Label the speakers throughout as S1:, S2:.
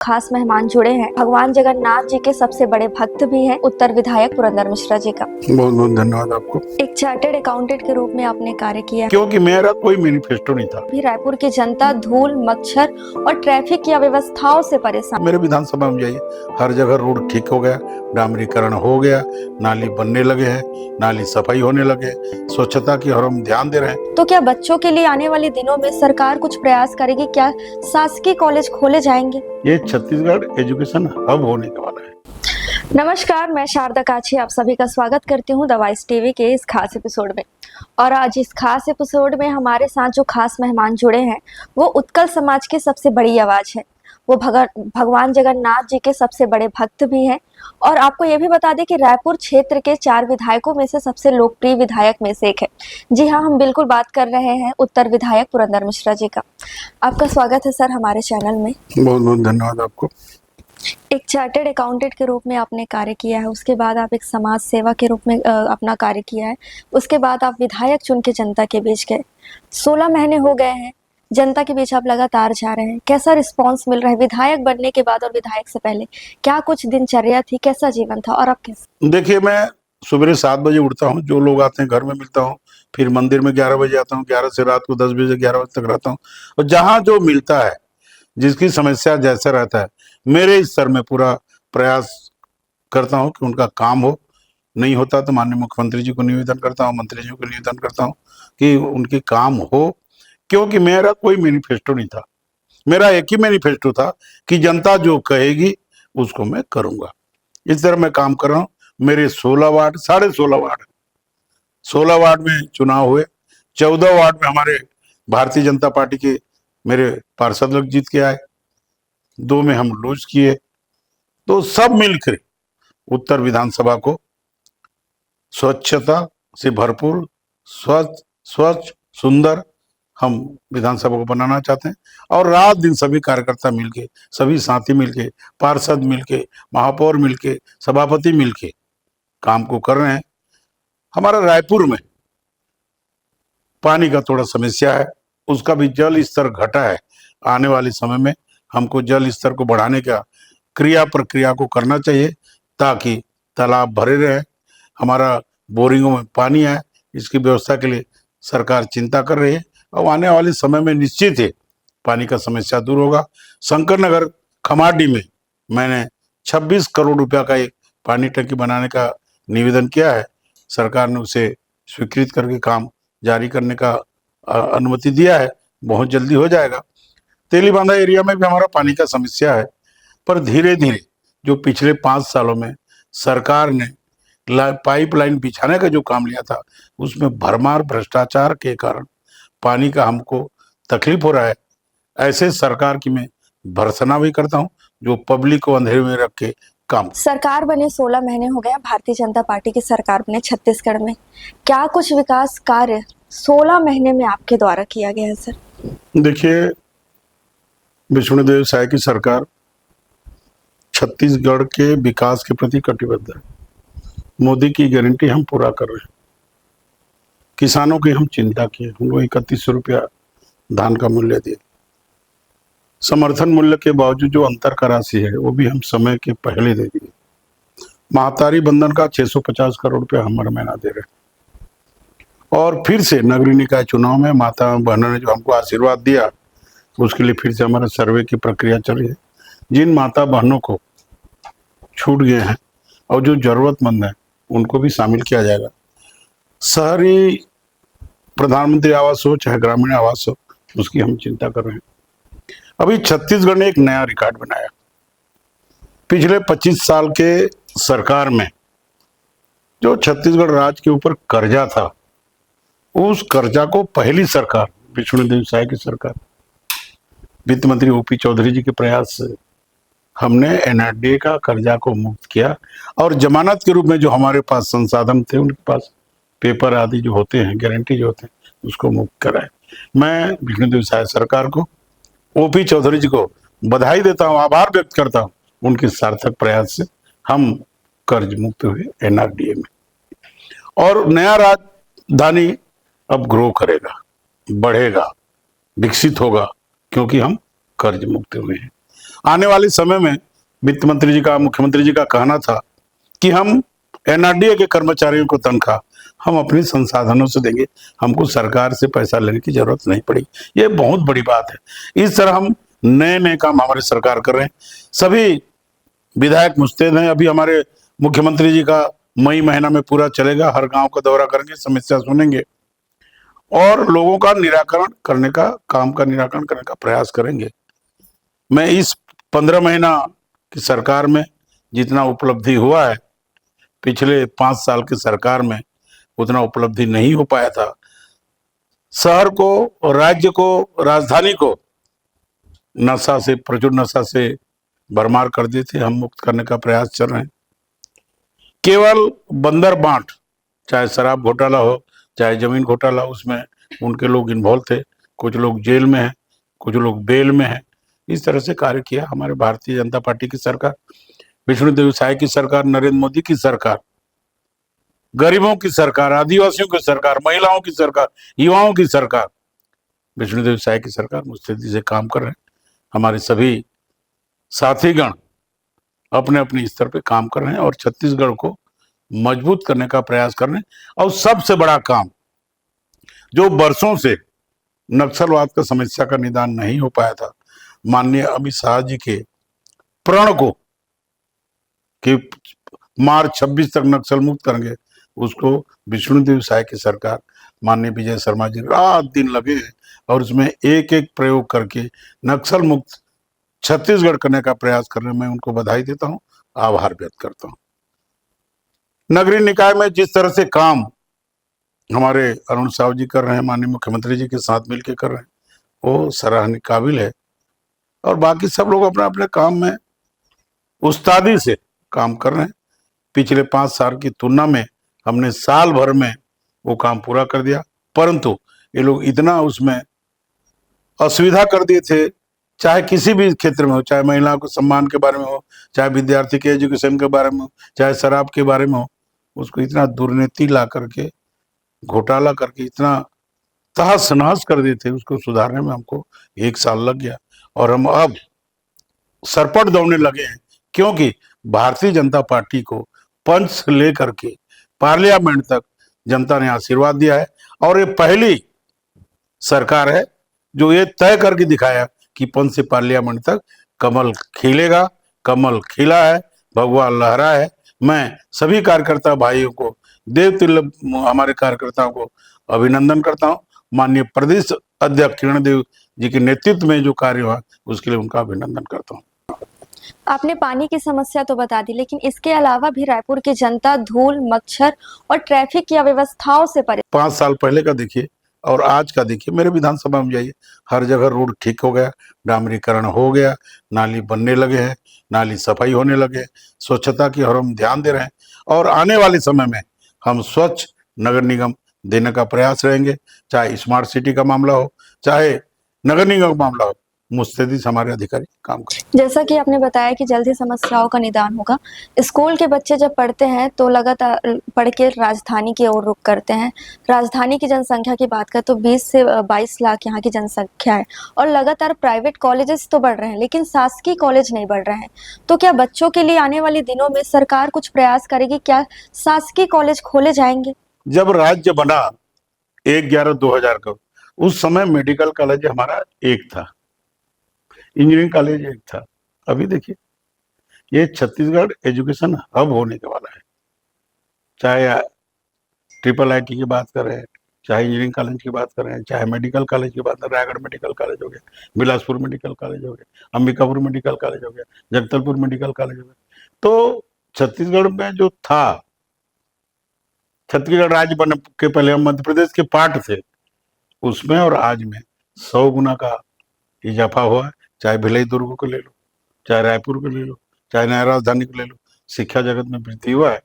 S1: खास मेहमान जुड़े हैं। भगवान जगन्नाथ जी के सबसे बड़े भक्त भी हैं, उत्तर विधायक पुरंदर मिश्रा जी का।
S2: बहुत बहुत धन्यवाद आपको।
S1: एक चार्टर्ड अकाउंटेंट के रूप में आपने कार्य किया है।
S2: क्योंकि मेरा कोई मैनिफेस्टो नहीं था।
S1: भी रायपुर की जनता धूल, मच्छर और ट्रैफिक की अव्यवस्थाओं से परेशान।
S2: मेरे विधानसभा में जाइए, हर जगह रोड ठीक हो गया, डामरीकरण हो गया, नाली बनने लगे हैं, नाली सफाई होने लगे, स्वच्छता की और हम ध्यान दे रहे हैं।
S1: तो क्या बच्चों के लिए आने वाले दिनों में सरकार कुछ प्रयास करेगी? क्या शासकीय कॉलेज खोले जाएंगे?
S2: ये छत्तीसगढ़ एजुकेशन हब होने वाला है।
S1: नमस्कार, मैं शारदा काछी आप सभी का स्वागत करती हूँ द वॉइस टीवी के इस खास एपिसोड में। और आज इस खास एपिसोड में हमारे साथ जो खास मेहमान जुड़े हैं वो उत्कल समाज की सबसे बड़ी आवाज है। वो भगवान जगन्नाथ जी के सबसे बड़े भक्त भी हैं। और आपको ये भी बता दें कि रायपुर क्षेत्र के 4 विधायकों में से सबसे लोकप्रिय विधायक में से एक है। जी हाँ, हम बिल्कुल बात कर रहे हैं उत्तर विधायक पुरंदर मिश्रा जी का। आपका स्वागत है सर हमारे चैनल में।
S2: बहुत बहुत धन्यवाद आपको।
S1: एक चार्टर्ड अकाउंटेंट के रूप में आपने कार्य किया है, उसके बाद आप एक समाज सेवा के रूप में अपना कार्य किया है, उसके बाद आप विधायक चुन के जनता के बीच गए। 16 महीने हो गए हैं, जनता के बीच आप लगातार जा रहे हैं। कैसा रिस्पांस मिल रहा है विधायक बनने के बाद और विधायक से पहले? क्या कुछ दिनचर्या थी, कैसा जीवन था और अब कैसा?
S2: देखिए, मैं सुबह 7 बजे उठता हूँ, जो लोग आते हैं घर में मिलता हूँ, फिर मंदिर में 11 बजे आता हूँ, 11 से रात को 10 बजे 11 बजे तक रहता हूँ। और जहाँ जो मिलता है, जिसकी समस्या जैसा रहता है, मेरे स्तर में पूरा प्रयास करता हूँ कि उनका काम हो। नहीं होता तो माननीय मुख्यमंत्री जी को निवेदन करता हूँ, मंत्री जी को निवेदन करता हूँ कि उनके काम हो। क्योंकि मेरा कोई मैनिफेस्टो नहीं था, मेरा एक ही मैनिफेस्टो था कि जनता जो कहेगी उसको मैं करूंगा। इस तरह मैं काम कर रहा हूँ। मेरे 16 वार्ड, 16.5 वार्ड, 16 वार्ड में चुनाव हुए। 14 वार्ड में हमारे भारतीय जनता पार्टी के मेरे पार्षद लोग जीत के आए, 2 में हम लूज किए। तो सब मिलकर उत्तर विधानसभा को स्वच्छता से भरपूर, स्वच्छ सुंदर हम विधानसभा को बनाना चाहते हैं। और रात दिन सभी कार्यकर्ता मिलके, सभी साथी मिलके, पार्षद मिलके, महापौर मिलके, सभापति मिलके काम को कर रहे हैं। हमारा रायपुर में पानी का थोड़ा समस्या है, उसका भी जल स्तर घटा है। आने वाले समय में हमको जल स्तर को बढ़ाने का क्रिया प्रक्रिया को करना चाहिए ताकि तालाब भरे रहे, हमारा बोरिंगों में पानी आए। इसकी व्यवस्था के लिए सरकार चिंता कर रही है और आने वाले समय में निश्चित है पानी का समस्या दूर होगा। शंकर नगर खमाडी में मैंने 26 करोड़ रुपया का एक पानी टंकी बनाने का निवेदन किया है। सरकार ने उसे स्वीकृत करके काम जारी करने का अनुमति दिया है, बहुत जल्दी हो जाएगा। तेलीबांधा एरिया में भी हमारा पानी का समस्या है, पर धीरे धीरे जो पिछले 5 सालों में सरकार ने पाइपलाइन बिछाने का जो काम लिया था, उसमें भरमार भ्रष्टाचार के कारण पानी का हमको तकलीफ हो रहा है। ऐसे सरकार की मैं भर्त्सना भी करता हूं जो पब्लिक को अंधेरे में रख के काम।
S1: सरकार बने 16 महीने हो गए, भारतीय जनता पार्टी की सरकार बने छत्तीसगढ़ में। क्या कुछ विकास कार्य 16 महीने में आपके द्वारा किया गया है सर?
S2: देखिए, विष्णुदेव साय की सरकार छत्तीसगढ़ के विकास के प्रति कटिबद्ध है। मोदी की गारंटी हम पूरा कर रहे हैं। किसानों की हम चिंता किए, उनको 3100 रुपया धान का मूल्य दिए। समर्थन मूल्य के बावजूद जो अंतर का राशि है वो भी हम समय के पहले दे दिए। महातारी बंधन का 650 करोड़ रुपया हम हर महीना दे रहे हैं। और फिर से नगरीय निकाय चुनाव में माता बहनों ने जो हमको आशीर्वाद दिया, उसके लिए फिर से हमारा सर्वे की प्रक्रिया चल रही है। जिन माता बहनों को छूट गए हैं और जो जरूरतमंद है उनको भी शामिल किया जाएगा। शहरी प्रधानमंत्री आवास हो चाहे ग्रामीण आवास हो, उसकी हम चिंता कर रहे हैं। अभी छत्तीसगढ़ ने एक नया रिकॉर्ड बनाया। पिछले 25 साल के सरकार में जो छत्तीसगढ़ राज्य के ऊपर कर्जा था, उस कर्जा को पहली सरकार विष्णुदेव साय की सरकार, वित्त मंत्री ओपी चौधरी जी के प्रयास से हमने एनआरडीए का कर्जा को मुक्त किया और जमानत के रूप में जो हमारे पास संसाधन थे, उनके पास पेपर आदि जो होते हैं, गारंटी जो होते हैं, उसको मुक्त कराए। मैं विष्णुदेव साय सरकार को, ओपी चौधरी जी को बधाई देता हूँ, आभार व्यक्त करता हूँ। उनके सार्थक प्रयास से हम कर्ज मुक्त हुए एनआरडीए में। और नया राजधानी अब ग्रो करेगा, बढ़ेगा, विकसित होगा, क्योंकि हम कर्ज मुक्त हुए हैं। आने वाले समय में वित्त मंत्री जी का, मुख्यमंत्री जी का कहना था कि हम एनआरडीए के कर्मचारियों को तनख्वाह हम अपने संसाधनों से देंगे, हमको सरकार से पैसा लेने की जरूरत नहीं पड़ेगी। ये बहुत बड़ी बात है। इस तरह हम नए नए काम हमारी सरकार कर रहे हैं। सभी विधायक मुस्तैद हैं। अभी हमारे मुख्यमंत्री जी का मई महीना में पूरा चलेगा, हर गांव का दौरा करेंगे, समस्या सुनेंगे और लोगों का निराकरण करने का, काम का निराकरण करने का प्रयास करेंगे। मैं इस 15 महीना की सरकार में जितना उपलब्धि हुआ है, पिछले 5 साल की सरकार में उतना उपलब्धि नहीं हो पाया था। शहर को, राज्य को, राजधानी को नशा से, प्रचुर नशा से भरमार कर दिए थे, हम मुक्त करने का प्रयास चल रहे हैं। केवल बंदर बांट, चाहे शराब घोटाला हो, चाहे जमीन घोटाला, उसमें उनके लोग इन्वॉल्व थे। कुछ लोग जेल में हैं, कुछ लोग बेल में हैं। इस तरह से कार्य किया हमारे भारतीय जनता पार्टी की सरकार, विष्णुदेव साय की सरकार, नरेंद्र मोदी की सरकार, गरीबों की सरकार, आदिवासियों की सरकार, महिलाओं की सरकार, युवाओं की सरकार, विष्णुदेव साय की सरकार मुस्तैदी से काम कर रहे हैं। हमारे सभी साथीगण अपने अपने स्तर पे काम कर रहे हैं और छत्तीसगढ़ को मजबूत करने का प्रयास कर रहे हैं। और सबसे बड़ा काम, जो वर्षों से नक्सलवाद का समस्या का निदान नहीं हो पाया था, माननीय अमित शाह जी के प्रण को कि मार्च 26 तक नक्सल मुक्त करेंगे, उसको विष्णुदेव साय की सरकार, माननीय विजय शर्मा जी रात दिन लगे हैं और उसमें एक एक प्रयोग करके नक्सल मुक्त छत्तीसगढ़ करने का प्रयास कर रहे हैं। मैं उनको बधाई देता हूं, आभार व्यक्त करता हूं। नगरीय निकाय में जिस तरह से काम हमारे अरुण साहु जी कर रहे हैं, माननीय मुख्यमंत्री जी के साथ मिलकर कर रहे हैं, वो सराहनीय काबिल है। और बाकी सब लोग अपने अपने काम में उस्तादी से काम कर रहे हैं। पिछले 5 साल की तुलना में हमने साल भर में वो काम पूरा कर दिया, परंतु ये लोग इतना उसमें असुविधा कर दिए थे, चाहे किसी भी क्षेत्र में हो, चाहे महिलाओं के सम्मान के बारे में हो, चाहे विद्यार्थी के एजुकेशन के बारे में हो, चाहे शराब के बारे में हो, उसको इतना दुर्नीति ला करके, घोटाला करके इतना तहस नहस कर दिए थे, उसको सुधारने में हमको 1 साल लग गया। और हम अब सरपट दौड़ने लगे हैं, क्योंकि भारतीय जनता पार्टी को पंच से लेकर के पार्लियामेंट तक जनता ने आशीर्वाद दिया है। और ये पहली सरकार है जो ये तय करके दिखाया कि पंच से पार्लियामेंट तक कमल खिलेगा, कमल खिला है, भगवा लहरा है। मैं सभी कार्यकर्ता भाइयों को, देव तुल्य हमारे कार्यकर्ताओं को अभिनंदन करता हूं। माननीय प्रदेश अध्यक्ष किरण देव जी के नेतृत्व में जो कार्य हुआ, उसके लिए उनका अभिनंदन करता हूं।
S1: आपने पानी की समस्या तो बता दी, लेकिन इसके अलावा भी रायपुर की जनता धूल, मच्छर और ट्रैफिक की अव्यवस्थाओं से
S2: 5 साल पहले का देखिए और आज का देखिए, मेरे विधानसभा में जाइए, हर जगह रोड ठीक हो गया, डामरीकरण हो गया, नाली बनने लगे हैं, नाली सफाई होने लगे, स्वच्छता की और हम ध्यान दे रहे हैं। और आने वाले समय में हम स्वच्छ नगर निगम देने का प्रयास रहेंगे, चाहे स्मार्ट सिटी का मामला हो, चाहे नगर निगम का मामला हो, मुस्तैदी से हमारे अधिकारी काम करें।
S1: जैसा कि आपने बताया कि जल्द ही समस्याओं का निदान होगा। स्कूल के बच्चे जब पढ़ते हैं तो लगातार पढ़ के राजधानी की ओर रुख करते हैं। राजधानी की जनसंख्या की बात करें तो 20 से 22 लाख यहाँ की जनसंख्या है और लगातार प्राइवेट कॉलेजेस तो बढ़ रहे हैं, लेकिन शासकीय कॉलेज नहीं बढ़ रहे हैं। तो क्या बच्चों के लिए आने वाले दिनों में सरकार कुछ प्रयास करेगी? क्या शासकीय कॉलेज खोले जाएंगे?
S2: जब राज्य बना 1/11/2000 का, उस समय मेडिकल कॉलेज हमारा एक था, इंजीनियरिंग कॉलेज एक था। अभी देखिए, ये छत्तीसगढ़ एजुकेशन हब होने के वाला है। चाहे ट्रिपल आईटी की बात करें, चाहे इंजीनियरिंग कॉलेज की बात करें, चाहे मेडिकल कॉलेज की बात करें, रायगढ़ मेडिकल कॉलेज हो गया, बिलासपुर मेडिकल कॉलेज हो गया, अंबिकापुर मेडिकल कॉलेज हो गया, जगदलपुर मेडिकल कॉलेज हो गया। तो छत्तीसगढ़ में जो था, छत्तीसगढ़ राज्य बनने के पहले हम मध्य प्रदेश के पार्ट थे, उसमें और आज में 100 गुना का इजाफा हुआ है। चाहे भिलाई दुर्ग को ले लो, चाहे रायपुर को ले लो, चाहे नया राजधानी को ले लो, शिक्षा जगत में वृद्धि हुआ है।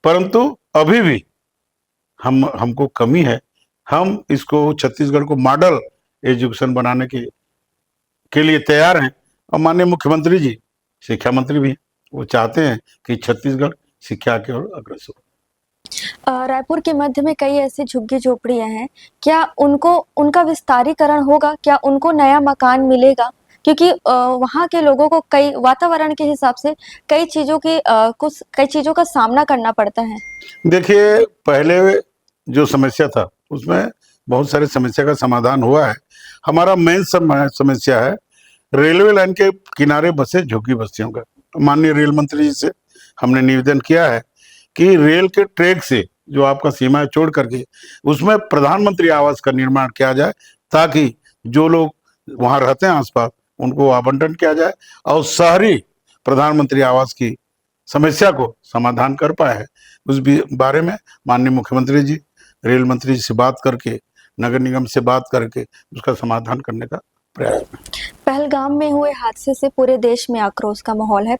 S2: परंतु अभी भी हमको कमी है। हम इसको, छत्तीसगढ़ को मॉडल एजुकेशन बनाने के लिए तैयार हैं। और माननीय मुख्यमंत्री जी शिक्षा मंत्री भी हैं, वो चाहते हैं कि छत्तीसगढ़ शिक्षा की ओर अग्रसर हो।
S1: रायपुर के मध्य में कई ऐसी झुग्गी झोपड़ियां हैं, क्या उनका विस्तारीकरण होगा? क्या उनको नया मकान मिलेगा क्योंकि वहाँ के लोगों को कई वातावरण के हिसाब से कई चीज़ों का सामना करना पड़ता है।
S2: देखिए, पहले जो समस्या था उसमें बहुत सारी समस्या का समाधान हुआ है। हमारा मेन समस्या है रेलवे लाइन के किनारे बसे झुग्गी बस्तियों का। माननीय रेल मंत्री जी से हमने निवेदन किया है कि रेल के ट्रैक से जो आपका सीमा छोड़ करके उसमें प्रधानमंत्री आवास का निर्माण किया जाए, ताकि जो लोग वहां रहते हैं आसपास उनको आवंटन किया जाए और शहरी प्रधानमंत्री आवास की समस्या को समाधान कर पाए है। उस बारे में माननीय मुख्यमंत्री जी, रेल मंत्री जी से बात करके, नगर निगम से बात करके उसका समाधान करने का प्रयास में।
S1: पहलगाम में हुए हादसे से पूरे देश में आक्रोश का माहौल है।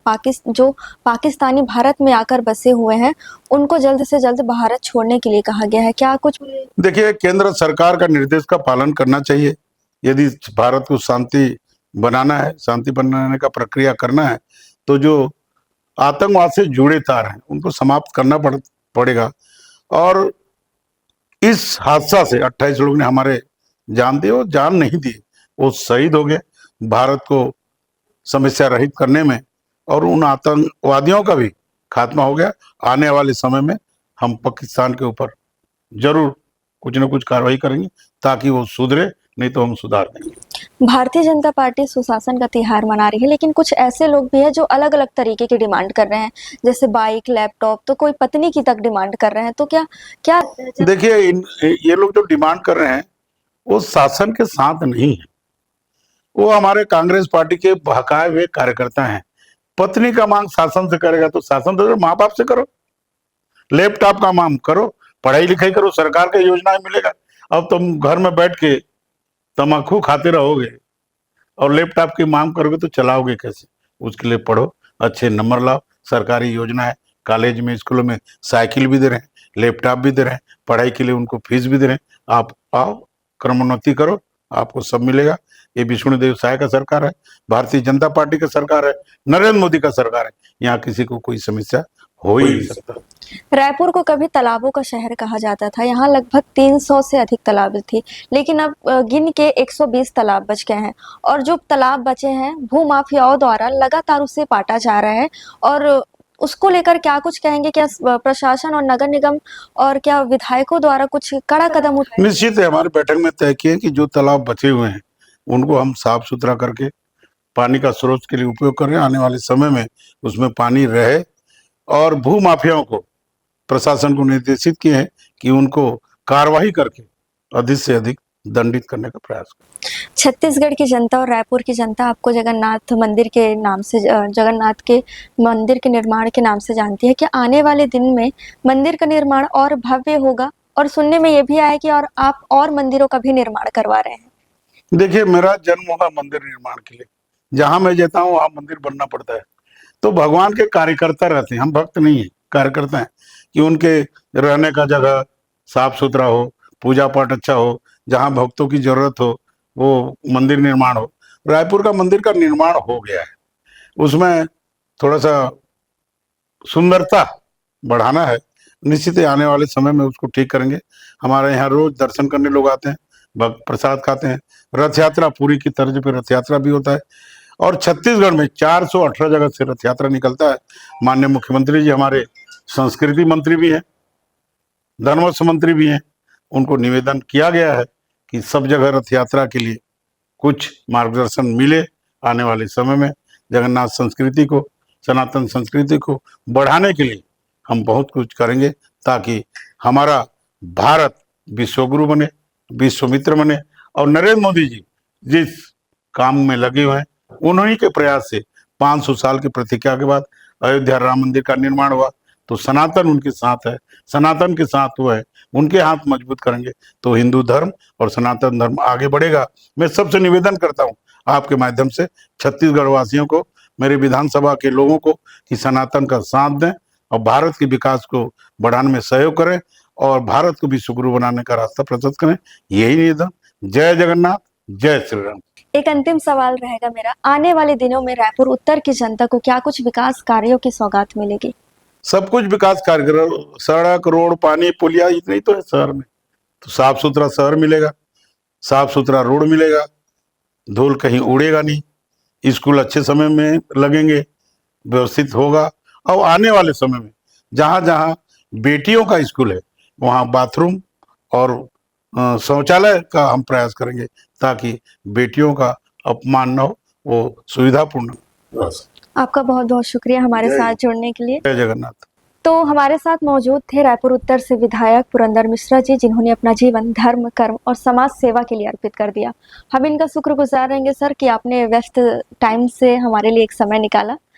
S1: जो पाकिस्तानी भारत में आकर बसे हुए हैं, उनको जल्द से जल्द भारत छोड़ने के लिए कहा गया है। क्या कुछ
S2: देखिए, केंद्र सरकार का निर्देश का पालन करना चाहिए। यदि भारत को शांति बनाना है, शांति बनाने का प्रक्रिया करना है, तो जो आतंकवाद से जुड़े तार हैं उनको समाप्त करना पड़ेगा। और इस हादसा से 28 लोग ने हमारे जान दिए, वो जान नहीं दी, वो शहीद हो गए भारत को समस्या रहित करने में, और उन आतंकवादियों का भी खात्मा हो गया। आने वाले समय में हम पाकिस्तान के ऊपर जरूर कुछ न कुछ कार्रवाई करेंगे ताकि वो सुधरे, नहीं तो हम सुधार देंगे।
S1: भारतीय जनता पार्टी सुशासन का तिहार मना रही है, लेकिन कुछ ऐसे लोग भी हैं जो अलग अलग तरीके की डिमांड कर रहे हैं, जैसे बाइक, लैपटॉप, तो कोई पत्नी की तक डिमांड कर रहे हैं। तो क्या क्या
S2: देखिए, ये लोग जो डिमांड कर रहे हैं वो शासन के साथ नहीं है, वो हमारे कांग्रेस पार्टी के बहकाए हुए कार्यकर्ता हैं। पत्नी का मांग शासन से करेगा तो शासन तो माँ बाप से करो, लैपटॉप का मांग करो, पढ़ाई लिखाई करो, सरकार का योजनाएं मिलेगा। अब तुम घर में बैठ के तम्बाकू खाते रहोगे और लैपटॉप की मांग करोगे तो चलाओगे कैसे? उसके लिए पढ़ो, अच्छे नंबर लाओ, सरकारी योजना है, कॉलेज में, स्कूलों में साइकिल भी दे रहे हैं, लैपटॉप भी दे रहे हैं, पढ़ाई के लिए उनको फीस भी दे रहे हैं। आप आओ, क्रमोन्नति करो, आपको सब मिलेगा। ये विष्णुदेव साय का सरकार है, भारतीय जनता पार्टी का सरकार है, नरेंद्र मोदी का सरकार है। यहाँ किसी को कोई समस्या हो ही नहीं सकता।
S1: रायपुर को कभी तालाबों का शहर कहा जाता था। यहाँ लगभग 300 से अधिक तालाब थी, लेकिन अब गिन के 120 तालाब बच गए हैं, और जो तालाब बचे हैं भूमाफियाओं द्वारा लगातार उसे पाटा जा रहा है। और उसको लेकर क्या कुछ कहेंगे? क्या प्रशासन और नगर निगम और क्या विधायकों द्वारा कुछ कड़ा कदम उठाए?
S2: निश्चित है, हमारी बैठक में तय किए कि जो तालाब बचे हुए हैं उनको हम साफ सुथरा करके पानी का स्रोत के लिए उपयोग करें। आने वाले समय में उसमें पानी रहे, और भू माफियाओं को प्रशासन को निर्देशित किए हैं कि उनको कार्रवाई करके अधिक से अधिक दंडित करने का प्रयास करें।
S1: छत्तीसगढ़ की जनता और रायपुर की जनता आपको जगन्नाथ मंदिर के नाम से, जगन्नाथ के मंदिर के निर्माण के नाम से जानती है। कि आने वाले दिन में मंदिर का निर्माण और भव्य होगा, और सुनने में ये भी आया कि और आप और मंदिरों का भी निर्माण करवा रहे हैं।
S2: देखिए, मेरा जन्म हुआ मंदिर निर्माण के लिए, जहां मैं जाता हूँ वहां मंदिर बनना पड़ता है। तो भगवान के कार्यकर्ता रहते हैं, हम भक्त नहीं है, कार्यकर्ता हैं, कि उनके रहने का जगह साफ सुथरा हो, पूजा पाठ अच्छा हो, जहां भक्तों की जरूरत हो वो मंदिर निर्माण हो। रायपुर का मंदिर का निर्माण हो गया है, उसमें थोड़ा सा सुंदरता बढ़ाना है। निश्चित ही आने वाले समय में उसको ठीक करेंगे। हमारे यहाँ रोज दर्शन करने लोग आते हैं, प्रसाद खाते हैं। रथ यात्रा पूरी की तर्ज पे रथ यात्रा भी होता है, और छत्तीसगढ़ में 418 जगह से रथ यात्रा निकलता है। माननीय मुख्यमंत्री जी हमारे संस्कृति मंत्री भी हैं, धर्मस्व मंत्री भी हैं, उनको निवेदन किया गया है कि सब जगह रथ यात्रा के लिए कुछ मार्गदर्शन मिले। आने वाले समय में जगन्नाथ संस्कृति को, सनातन संस्कृति को बढ़ाने के लिए हम बहुत कुछ करेंगे, ताकि हमारा भारत विश्वगुरु बने, विश्वमित्र बने। और नरेंद्र मोदी जी जिस काम में लगे हुए हैं, उन्हीं के प्रयास से 500 साल की प्रतीक्षा के बाद अयोध्या राम मंदिर का निर्माण हुआ। तो सनातन उनके साथ है, सनातन के साथ हुआ है, उनके हाथ मजबूत करेंगे तो हिंदू धर्म और सनातन धर्म आगे बढ़ेगा। मैं सबसे निवेदन करता हूं आपके माध्यम से छत्तीसगढ़ वासियों को, मेरे विधानसभा के लोगों को, कि सनातन का साथ दें और भारत के विकास को बढ़ाने में सहयोग करें और भारत को विश्वगुरु बनाने का रास्ता प्रशस्त करें। यही निवेदन। जय जगन्नाथ, जय श्री राम।
S1: एक अंतिम सवाल रहेगा मेरा, आने वाले दिनों में रायपुर उत्तर की जनता को क्या कुछ विकास कार्यों की सौगात मिलेगी?
S2: सब कुछ विकास कार्य, सड़क, रोड, पानी, पुलिया, इतने ही तो है शहर में। तो साफ सुथरा शहर मिलेगा, साफ सुथरा रोड मिलेगा, धूल कहीं उड़ेगा नहीं, स्कूल अच्छे समय में लगेंगे, व्यवस्थित होगा। और आने वाले समय में जहाँ जहाँ बेटियों का स्कूल है वहाँ बाथरूम और शौचालय का हम प्रयास करेंगे ताकि बेटियों का अपमान न हो, वो सुविधापूर्ण रह सके।
S1: आपका बहुत बहुत शुक्रिया हमारे साथ जुड़ने के लिए।
S2: जय जगन्नाथ।
S1: तो हमारे साथ मौजूद थे रायपुर उत्तर से विधायक पुरंदर मिश्रा जी, जिन्होंने अपना जीवन धर्म, कर्म और समाज सेवा के लिए अर्पित कर दिया। हम इनका शुक्रगुजार रहेंगे सर कि आपने व्यस्त टाइम से हमारे लिए एक समय निकाला।